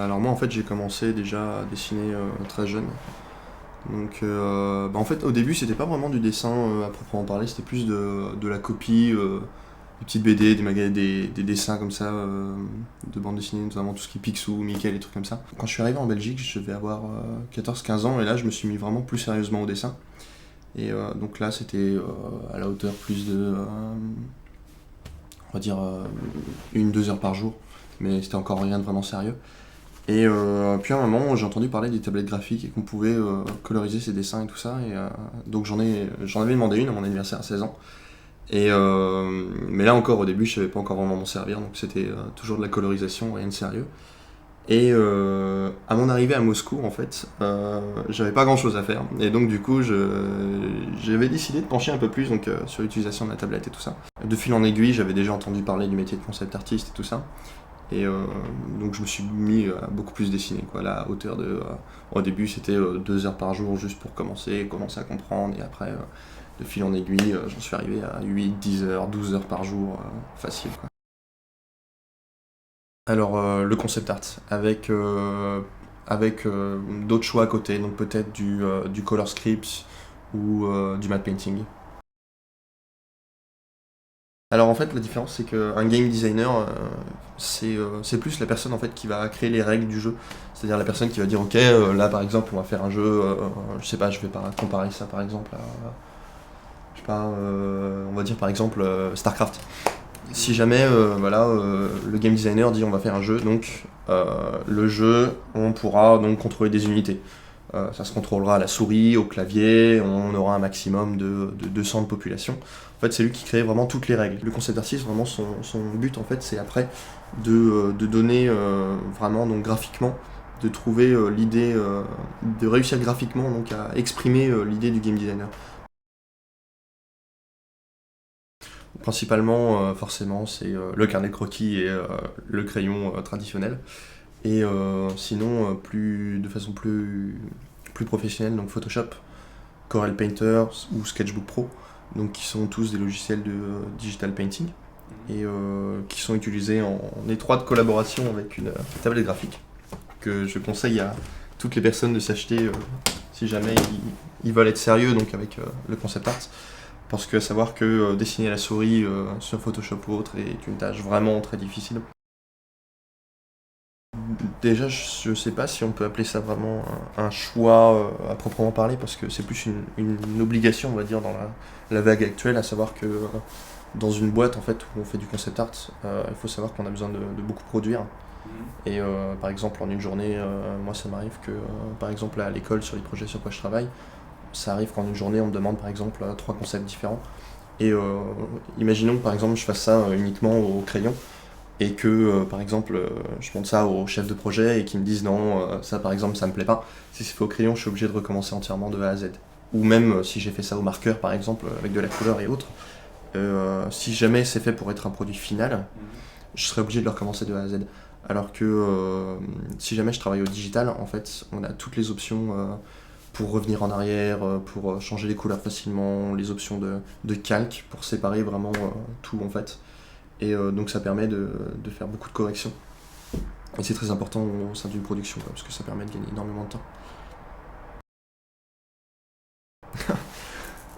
Alors moi en fait j'ai commencé déjà à dessiner très jeune. Donc en fait au début c'était pas vraiment du dessin à proprement parler, c'était plus de la copie, des petites BD, des dessins comme ça, de bande dessinée, notamment tout ce qui est Picsou, Mickey, des trucs comme ça. Quand je suis arrivé en Belgique, je devais avoir 14-15 ans et là je me suis mis vraiment plus sérieusement au dessin. Et donc là c'était à la hauteur plus de, on va dire, 1-2 heures par jour, mais c'était encore rien de vraiment sérieux. Et puis à un moment, j'ai entendu parler des tablettes graphiques et qu'on pouvait coloriser ses dessins et tout ça. Et donc j'en avais demandé une à mon anniversaire à 16 ans. Et mais là encore, au début, je savais pas encore vraiment m'en servir, donc c'était toujours de la colorisation, rien de sérieux. Et à mon arrivée à Moscou, en fait, j'avais pas grand chose à faire. Et donc du coup, j'avais décidé de pencher un peu plus donc, sur l'utilisation de la tablette et tout ça. De fil en aiguille, j'avais déjà entendu parler du métier de concept artiste et tout ça. Et donc je me suis mis à beaucoup plus dessiner, quoi, là, à hauteur de... au début c'était 2 heures par jour juste pour commencer à comprendre, et après, de fil en aiguille, j'en suis arrivé à 8-10 heures, 12 heures par jour, facile, quoi. Alors le concept art, avec d'autres choix à côté, donc peut-être du color script ou du matte painting. Alors en fait, la différence c'est qu'un game designer, c'est plus la personne en fait qui va créer les règles du jeu. C'est-à-dire la personne qui va dire ok, là par exemple on va faire un jeu, je sais pas, je vais pas comparer ça par exemple à, je sais pas, on va dire par exemple Starcraft. Si jamais voilà, le game designer dit on va faire un jeu, donc le jeu on pourra donc contrôler des unités. Ça se contrôlera à la souris, au clavier, on aura un maximum de 200 de population. En fait, c'est lui qui crée vraiment toutes les règles. Le concept artist, vraiment, son but, en fait, c'est après de donner vraiment, donc graphiquement, de trouver l'idée, de réussir graphiquement donc, à exprimer l'idée du game designer. Principalement, forcément, c'est le carnet de croquis et le crayon traditionnel. Et sinon, de façon plus professionnelle, donc Photoshop, Corel Painter ou Sketchbook Pro, donc qui sont tous des logiciels de digital painting et qui sont utilisés en étroite collaboration avec une tablette graphique que je conseille à toutes les personnes de s'acheter si jamais ils veulent être sérieux donc avec le concept art. Parce que à savoir que dessiner à la souris sur Photoshop ou autre est une tâche vraiment très difficile. Déjà, je sais pas si on peut appeler ça vraiment un choix à proprement parler, parce que c'est plus une obligation, on va dire, dans la vague actuelle, à savoir que dans une boîte en fait où on fait du concept art, il faut savoir qu'on a besoin de beaucoup produire. Et par exemple, en une journée, moi ça m'arrive que, par exemple, à l'école, sur les projets sur quoi je travaille, ça arrive qu'en une journée, on me demande par exemple 3 concepts différents. Et imaginons que par exemple, je fasse ça uniquement au crayon et que par exemple je montre ça au chef de projet et qu'ils me disent non, ça par exemple ça me plaît pas. Si c'est fait au crayon, je suis obligé de recommencer entièrement de A à Z. Ou même si j'ai fait ça au marqueur par exemple, avec de la couleur et autres, si jamais c'est fait pour être un produit final, je serais obligé de le recommencer de A à Z. Alors que si jamais je travaille au digital, en fait, on a toutes les options pour revenir en arrière, pour changer les couleurs facilement, les options de calque pour séparer vraiment tout en fait. Et donc ça permet de faire beaucoup de corrections. Et c'est très important au sein d'une production, quoi, parce que ça permet de gagner énormément de temps.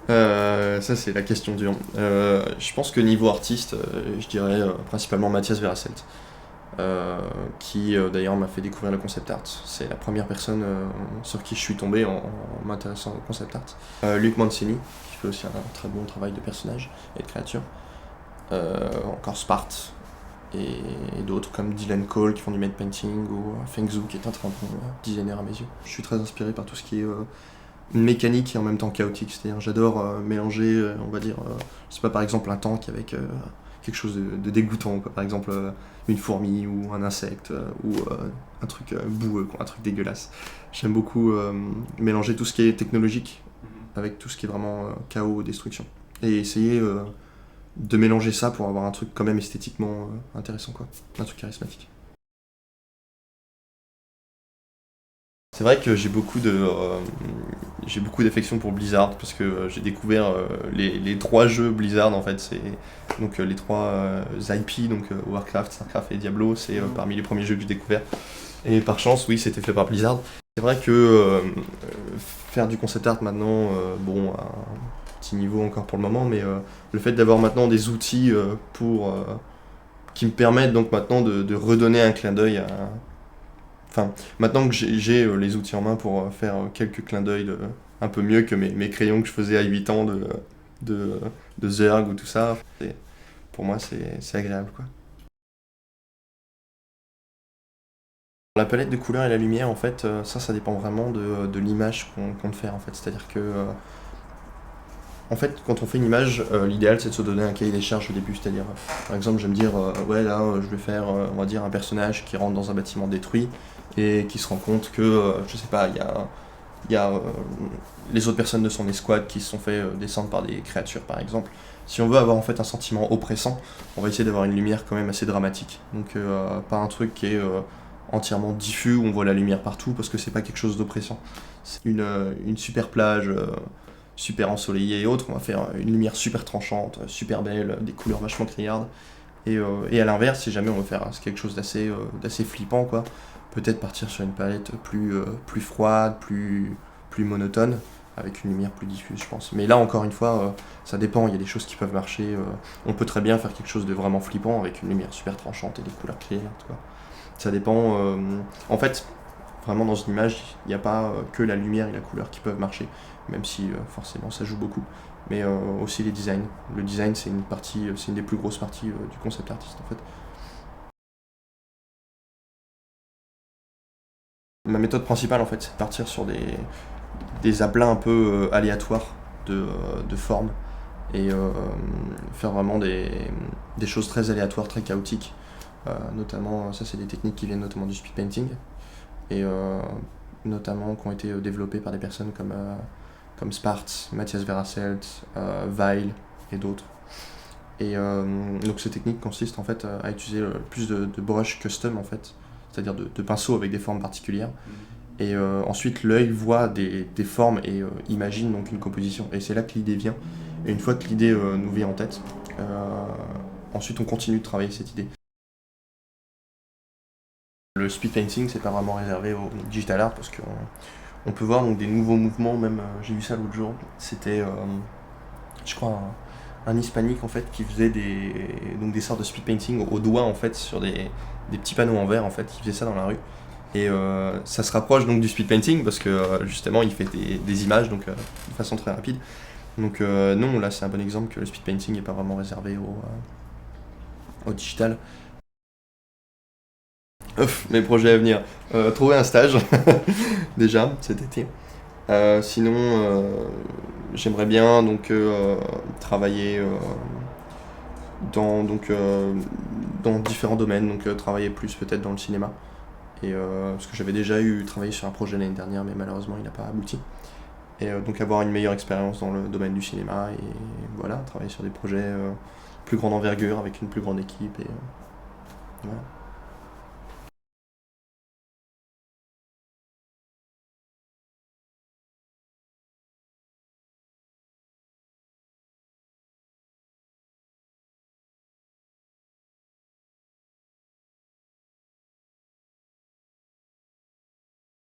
Ça c'est la question dure. Je pense que niveau artiste, je dirais principalement Mathias Verasselt, qui d'ailleurs m'a fait découvrir le concept art. C'est la première personne sur qui je suis tombé en m'intéressant au concept art. Luc Mancini, qui fait aussi un très bon travail de personnage et de créature. Encore Sparte, et d'autres comme Dylan Cole qui font du matte painting, ou Feng Zhu qui est un très bon designer à mes yeux. Je suis très inspiré par tout ce qui est mécanique et en même temps chaotique, c'est-à-dire j'adore mélanger, on va dire, je sais pas, par exemple un tank avec quelque chose de dégoûtant, quoi. Par exemple une fourmi ou un insecte ou un truc boueux, quoi, un truc dégueulasse. J'aime beaucoup mélanger tout ce qui est technologique avec tout ce qui est vraiment chaos, destruction. Et essayer de mélanger ça pour avoir un truc quand même esthétiquement intéressant, quoi. Un truc charismatique. C'est vrai que j'ai beaucoup j'ai beaucoup d'affection pour Blizzard parce que j'ai découvert les 3 jeux Blizzard en fait, c'est donc les 3 IP, donc Warcraft, Starcraft et Diablo, c'est parmi les premiers jeux que j'ai découvert. Et par chance, oui, c'était fait par Blizzard. C'est vrai que faire du concept art maintenant, bon, à un petit niveau encore pour le moment, mais le fait d'avoir maintenant des outils qui me permettent donc maintenant de redonner un clin d'œil à. Enfin, maintenant que j'ai les outils en main pour faire quelques clins d'œil un peu mieux que mes crayons que je faisais à 8 ans de, de Zerg ou tout ça, pour moi c'est agréable quoi. La palette de couleurs et la lumière, en fait, ça dépend vraiment de l'image qu'on compte faire en fait. C'est-à-dire que en fait, quand on fait une image, l'idéal c'est de se donner un cahier des charges au début. C'est-à-dire, par exemple, je vais me dire, ouais, là, je vais faire, on va dire, un personnage qui rentre dans un bâtiment détruit et qui se rend compte que, je sais pas, il y a les autres personnes de son escouade qui se sont fait descendre par des créatures, par exemple. Si on veut avoir en fait un sentiment oppressant, on va essayer d'avoir une lumière quand même assez dramatique. Donc, pas un truc qui est entièrement diffus où on voit la lumière partout parce que c'est pas quelque chose d'oppressant. C'est une super plage super ensoleillée et autres, on va faire une lumière super tranchante, super belle, des couleurs vachement criardes. Et à l'inverse, si jamais on veut faire quelque chose d'assez flippant, quoi, peut-être partir sur une palette plus froide, plus monotone, avec une lumière plus diffuse, je pense. Mais là, encore une fois, ça dépend, il y a des choses qui peuvent marcher. On peut très bien faire quelque chose de vraiment flippant avec une lumière super tranchante et des couleurs criardes, quoi. Ça dépend. En fait, vraiment dans une image, il n'y a pas que la lumière et la couleur qui peuvent marcher, même si forcément ça joue beaucoup. Mais aussi les designs. Le design, c'est une des plus grosses parties du concept artiste en fait. Ma méthode principale en fait, c'est de partir sur des aplats un peu aléatoires de formes et faire vraiment des choses très aléatoires, très chaotiques. Notamment, ça c'est des techniques qui viennent notamment du speed painting et notamment qui ont été développées par des personnes comme Spartz, Matthias Verasselt, Weil et d'autres. Et donc cette technique consiste en fait à utiliser plus de brush custom en fait, c'est-à-dire de pinceaux avec des formes particulières. Et ensuite l'œil voit des formes et imagine donc une composition. Et c'est là que l'idée vient. Et une fois que l'idée nous vient en tête, ensuite on continue de travailler cette idée. Le speed painting, c'est pas vraiment réservé au digital art parce qu'on peut voir donc des nouveaux mouvements, même j'ai vu ça l'autre jour. C'était, je crois, un hispanique en fait qui faisait donc des sortes de speed painting au doigt en fait sur des petits panneaux en verre en fait. Il faisait ça dans la rue. Et ça se rapproche donc du speed painting parce que justement il fait des images donc de façon très rapide. Donc non, là c'est un bon exemple que le speed painting n'est pas vraiment réservé au digital. Mes projets à venir. Trouver un stage, déjà, cet été. Sinon, j'aimerais bien donc travailler dans différents domaines, donc travailler plus peut-être dans le cinéma. Et, parce que j'avais déjà travaillé sur un projet l'année dernière, mais malheureusement il n'a pas abouti. Et donc avoir une meilleure expérience dans le domaine du cinéma et voilà, travailler sur des projets plus grande envergure avec une plus grande équipe et voilà.